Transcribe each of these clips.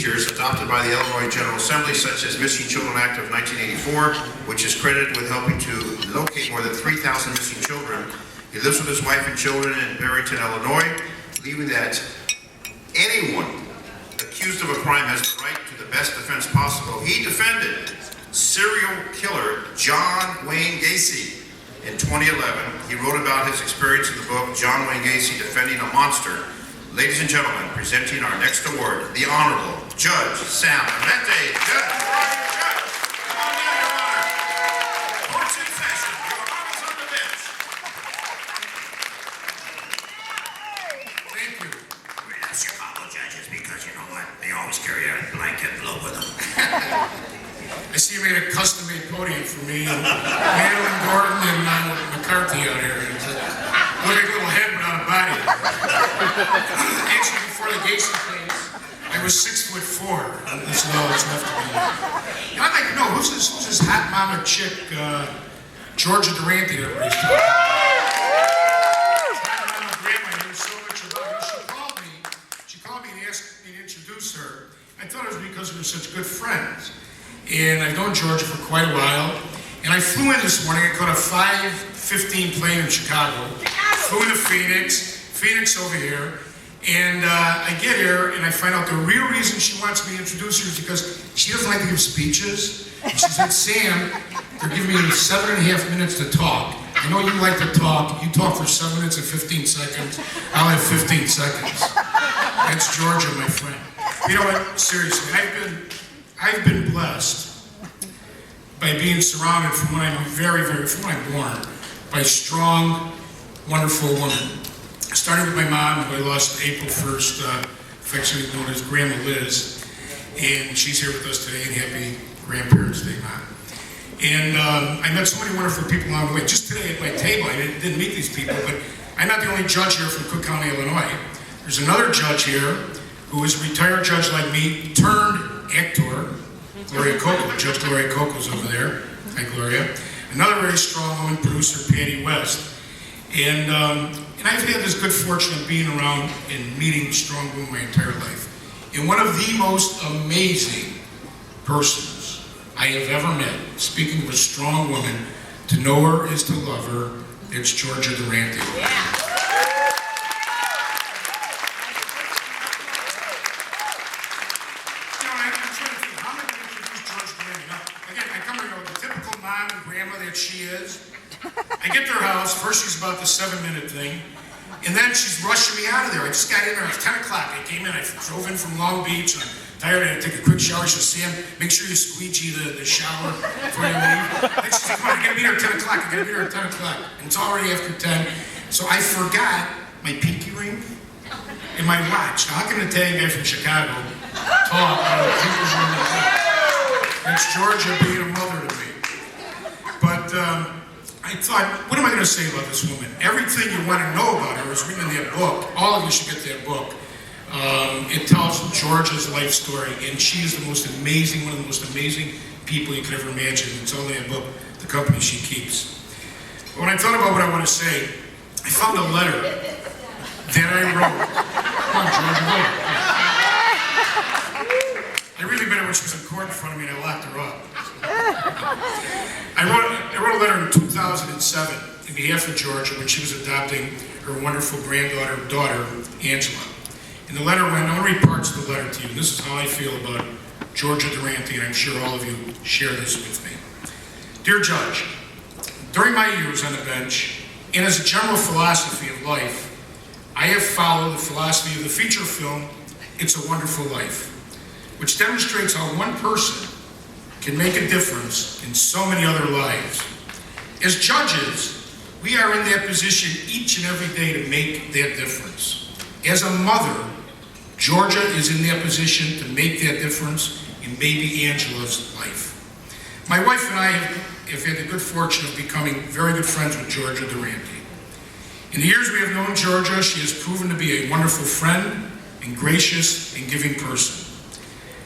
procedures adopted by the Illinois General Assembly, such as Missing Children Act of 1984, which is credited with helping to locate more than 3,000 missing children. He lives with his wife and children in Barrington, Illinois, believing that anyone accused of a crime has the right to the best defense possible. He defended serial killer John Wayne Gacy in 2011. He wrote about his experience in the book, John Wayne Gacy Defending a Monster. Ladies and gentlemen, presenting our next award, the Honorable Judge Sam Durante. Judge, Judge, come on down, Your Honor. Court's in session. Your Honor's on the bench. Thank you. We have Chicago judges because you know what? They always carry a blanket below with them. I see you made a custom-made podium for me and Madeline Gordon and McCarthy out here. Look like a little head without a body. Actually, before the Gacy case, I was 6'4". That's all that's left of me. You know, I'd like to know, who's this hot mama chick, Georgia Durante that everybody's talking about? I don't know, grandma knew so much about her. She called me and asked me to introduce her. I thought it was because we were such good friends. And I've known Georgia for quite a while. And I flew in this morning. I caught a 5:15 plane in Chicago. Flew into Phoenix over here. And I get here and I find out the real reason she wants me to introduce her is because she doesn't like to give speeches. And she said, Sam, they're giving me 7.5 minutes to talk. I know you like to talk. You talk for 7 minutes and 15 seconds. I'll have 15 seconds. That's Georgia, my friend. You know what? Seriously, I've been blessed by being surrounded from when I'm from when I'm born, by strong, wonderful women. Starting with my mom, who I lost April 1st, affectionately known as Grandma Liz, and she's here with us today, and happy Grandparents Day, Mom. And I met so many wonderful people along the way. Just today at my table, I didn't meet these people, but I'm not the only judge here from Cook County, Illinois. There's another judge here who is a retired judge like me, turned actor, Gloria Coco. Judge Gloria Coco's over there. Hi, Gloria. Another very strong woman, producer Patty West. And I've had this good fortune of being around and meeting strong women my entire life. And one of the most amazing persons I have ever met, speaking of a strong woman, to know her is to love her, it's Georgia Durante. Yeah. She is. I get to her house, first she's about the 7-minute thing, and then she's rushing me out of there. I just got in there, it was 10 o'clock, I came in, I drove in from Long Beach, and I'm tired, I had to take a quick shower. She said, Sam, make sure you squeegee the shower before you leave. Then she said, come on, I gotta be there at 10 o'clock, I gotta be there at 10 o'clock. And it's already after 10, so I forgot my pinky ring and my watch. Now, how can an Italian guy from Chicago talk about a pinky ring and a watch? That's Georgia being a mother to me. But I thought, what am I going to say about this woman? Everything you want to know about her is written in that book. All of you should get that book. It tells Georgia's life story, and she is the most amazing, one of the most amazing people you could ever imagine. It's only a book, the company she keeps. But when I thought about what I want to say, I found a letter that I wrote. Come on, Georgia, go. I really meant it when she was in court in front of me and I locked her up. I wrote a letter in 2007 in behalf of Georgia when she was adopting her wonderful daughter, Angela. And the letter went, I want to read parts of the letter to you. And this is how I feel about Georgia Durante, and I'm sure all of you share this with me. Dear Judge, during my years on the bench, and as a general philosophy of life, I have followed the philosophy of the feature film, It's a Wonderful Life, which demonstrates how one person can make a difference in so many other lives. As judges, we are in that position each and every day to make that difference. As a mother, Georgia is in that position to make that difference in baby Angela's life. My wife and I have had the good fortune of becoming very good friends with Georgia Durante. In the years we have known Georgia, she has proven to be a wonderful friend and gracious and giving person.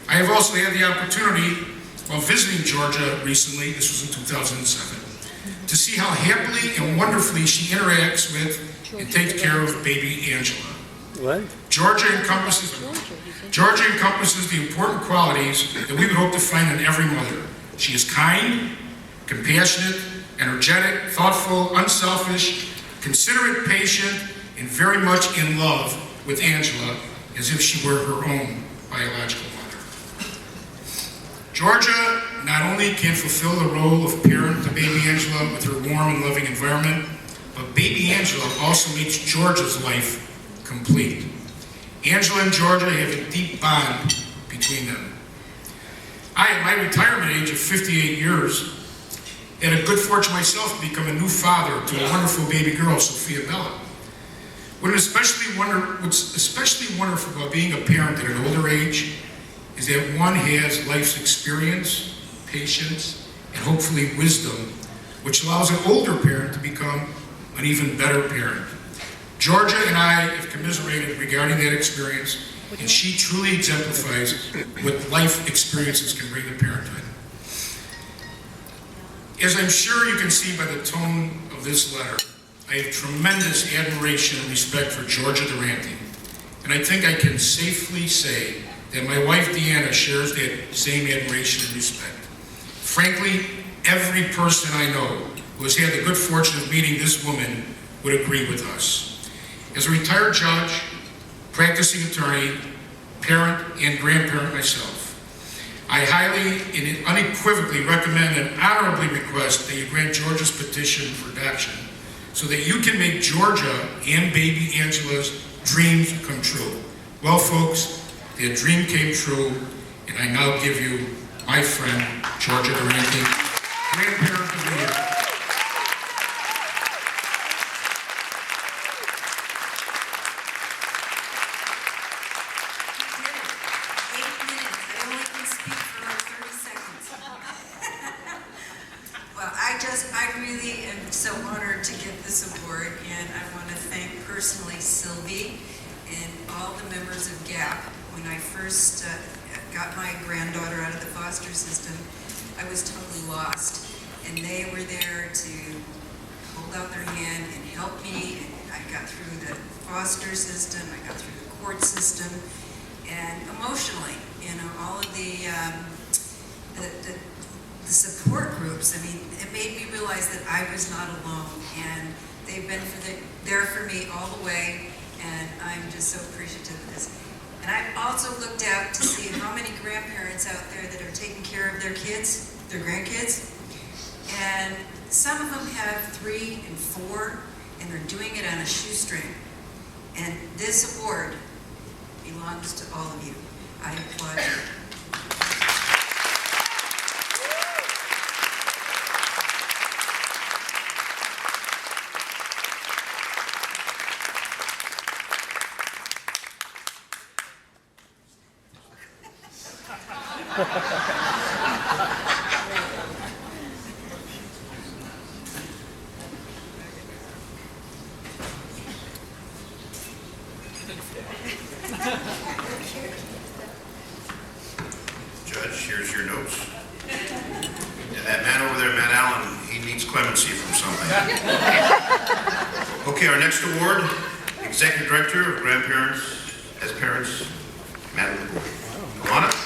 I have also had the opportunity, while visiting Georgia recently, this was in 2007, to see how happily and wonderfully she interacts with and takes care of baby Angela. What? Georgia encompasses the important qualities that we would hope to find in every mother. She is kind, compassionate, energetic, thoughtful, unselfish, considerate, patient, and very much in love with Angela as if she were her own biological mother. Georgia not only can fulfill the role of parent to baby Angela with her warm and loving environment, but baby Angela also makes Georgia's life complete. Angela and Georgia have a deep bond between them. I, at my retirement age of 58 years, had a good fortune myself to become a new father to a wonderful baby girl, Sophia Bella. What's especially wonderful about being a parent at an older age is that one has life's experience, patience, and hopefully wisdom, which allows an older parent to become an even better parent. Georgia and I have commiserated regarding that experience, and she truly exemplifies what life experiences can bring to parenthood. As I'm sure you can see by the tone of this letter, I have tremendous admiration and respect for Georgia Durante, and I think I can safely say that my wife Deanna shares that same admiration and respect. Frankly, every person I know who has had the good fortune of meeting this woman would agree with us. As a retired judge, practicing attorney, parent, and grandparent myself, I highly and unequivocally recommend and honorably request that you grant Georgia's petition for adoption so that you can make Georgia and baby Angela's dreams come true. Well, folks, their dream came true, and I now give you my friend, Georgia Durante, Grandparent of the Year. I really am so honored to get this award, and I want to thank personally Sylvie and all the members of GAP. When I first got my granddaughter out of the foster system, I was totally lost, and they were there to hold out their hand and help me, and I got through the foster system, I got through the court system, and emotionally, all of the support groups, I mean, it made me realize that I was not alone, and they've been there for me all the way, and I'm just so appreciative of this. And I also looked out to see how many grandparents out there that are taking care of their kids, their grandkids, and some of them have 3 and 4, and they're doing it on a shoestring. And this award belongs to all of you. I applaud you. Judge, here's your notes. And that man over there, Matt Allen, he needs clemency from something. Okay, our next award, Executive Director of Grandparents as Parents, Matt Allen. Alana?